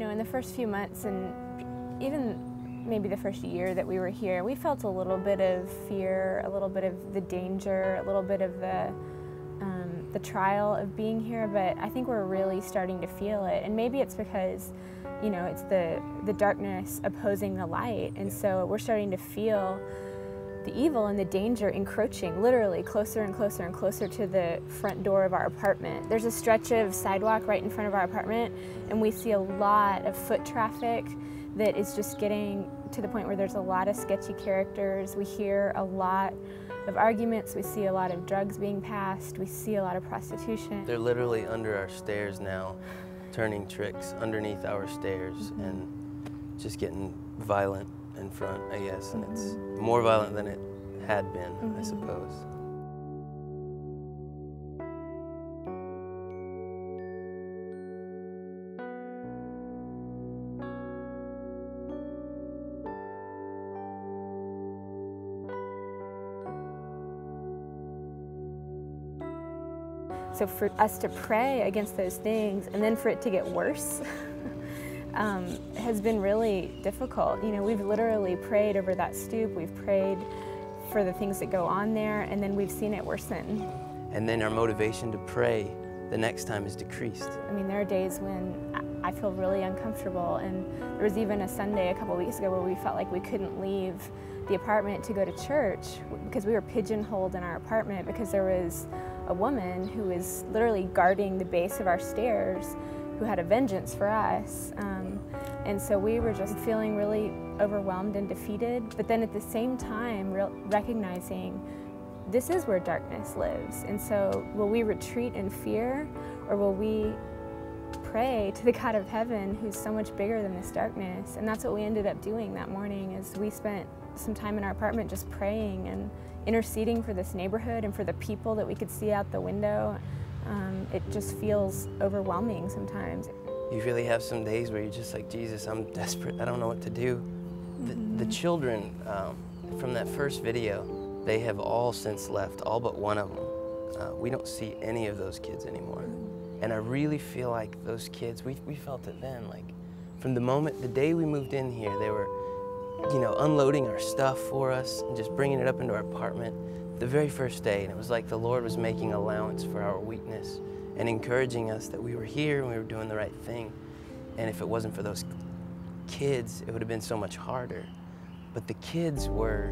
know, in the first few months and even maybe the first year that we were here, we felt a little bit of fear, a little bit of the danger, a little bit of the trial of being here, but I think we're really starting to feel it. And maybe it's because, you know, it's the darkness opposing the light, and so we're starting to feel the evil and the danger encroaching literally closer and closer and closer to the front door of our apartment. There's a stretch of sidewalk right in front of our apartment, and we see a lot of foot traffic that is just getting to the point where there's a lot of sketchy characters. We hear a lot of arguments, we see a lot of drugs being passed, we see a lot of prostitution. They're literally under our stairs now, turning tricks underneath our stairs and just getting violent in front, I guess, and it's more violent than it had been, I suppose. So for us to pray against those things and then for it to get worse has been really difficult. You know, we've literally prayed over that stoop, we've prayed for the things that go on there, and then we've seen it worsen. And then our motivation to pray the next time is decreased. I mean, there are days when I feel really uncomfortable, and there was even a Sunday a couple of weeks ago where we felt like we couldn't leave the apartment to go to church because we were pigeonholed in our apartment because there was a woman who was literally guarding the base of our stairs who had a vengeance for us. And so we were just feeling really overwhelmed and defeated, but then at the same time recognizing this is where darkness lives. And so will we retreat in fear, or will we pray to the God of heaven who's so much bigger than this darkness? And that's what we ended up doing that morning, is we spent some time in our apartment just praying and interceding for this neighborhood and for the people that we could see out the window. It just feels overwhelming sometimes. You really have some days where you're just like, Jesus, I'm desperate, I don't know what to do. The children from that first video, they have all since left, all but one of them. We don't see any of those kids anymore. And I really feel like those kids, we felt it then, like from the moment, the day we moved in here, they were, you know, unloading our stuff for us and just bringing it up into our apartment the very first day. And it was like the Lord was making allowance for our weakness and encouraging us that we were here and we were doing the right thing. And if it wasn't for those kids, it would have been so much harder. But the kids were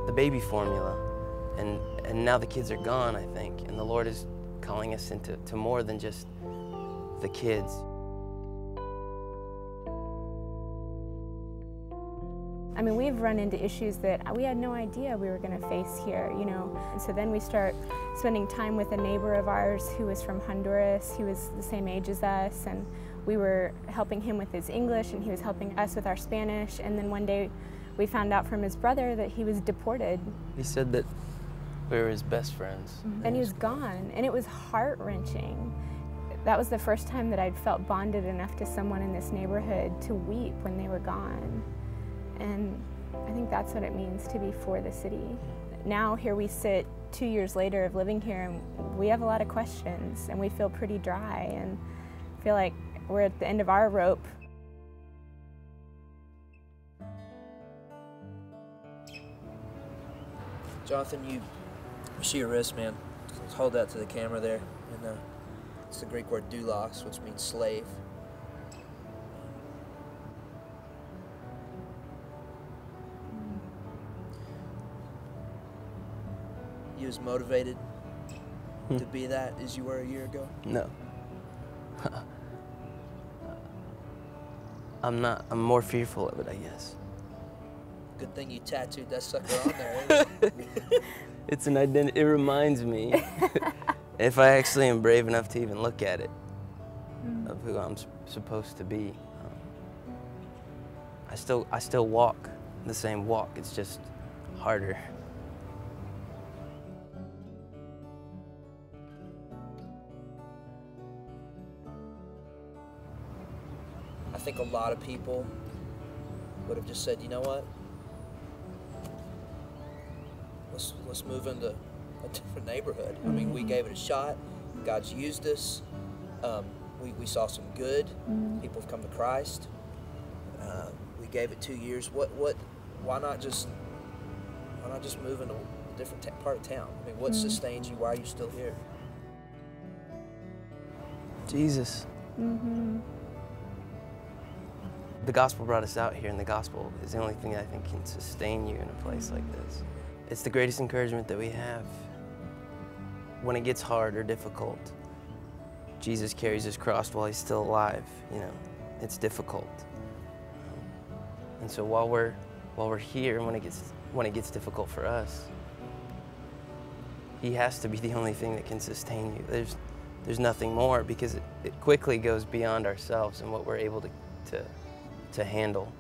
the baby formula, and now the kids are gone, I think, and the Lord is calling us into more than just the kids. I mean, we've run into issues that we had no idea we were going to face here, you know. And so then we start spending time with a neighbor of ours who was from Honduras. He was the same age as us, and we were helping him with his English, and he was helping us with our Spanish. And then one day we found out from his brother that he was deported. He said that we were his best friends. And he was gone, and it was heart-wrenching. That was the first time that I'd felt bonded enough to someone in this neighborhood to weep when they were gone. And I think that's what it means to be for the city. Now here we sit 2 years later of living here, and we have a lot of questions, and we feel pretty dry and feel like we're at the end of our rope. Jonathan, you see your wrist, man. Let's hold that to the camera there. And it's the Greek word doulos, which means slave. You as motivated to be that as you were a year ago? No. I'm not. I'm more fearful of it, I guess. Good thing you tattooed that sucker on there, isn't it? It's an identity. It reminds me, if I actually am brave enough to even look at it, of who I'm supposed to be. I still walk the same walk. It's just harder. I think a lot of people would have just said, you know what? Let's move into a different neighborhood. I mean, we gave it a shot. God's used us. We saw some good. People have come to Christ. We gave it 2 years. Why not just move into a different part of town? I mean, what sustains you? Why are you still here? Jesus. The gospel brought us out here, and the gospel is the only thing that I think can sustain you in a place like this. It's the greatest encouragement that we have. When it gets hard or difficult, Jesus carries his cross while he's still alive. You know, it's difficult. And so while we're here, and when it gets difficult for us, he has to be the only thing that can sustain you. There's nothing more, because it quickly goes beyond ourselves and what we're able to handle.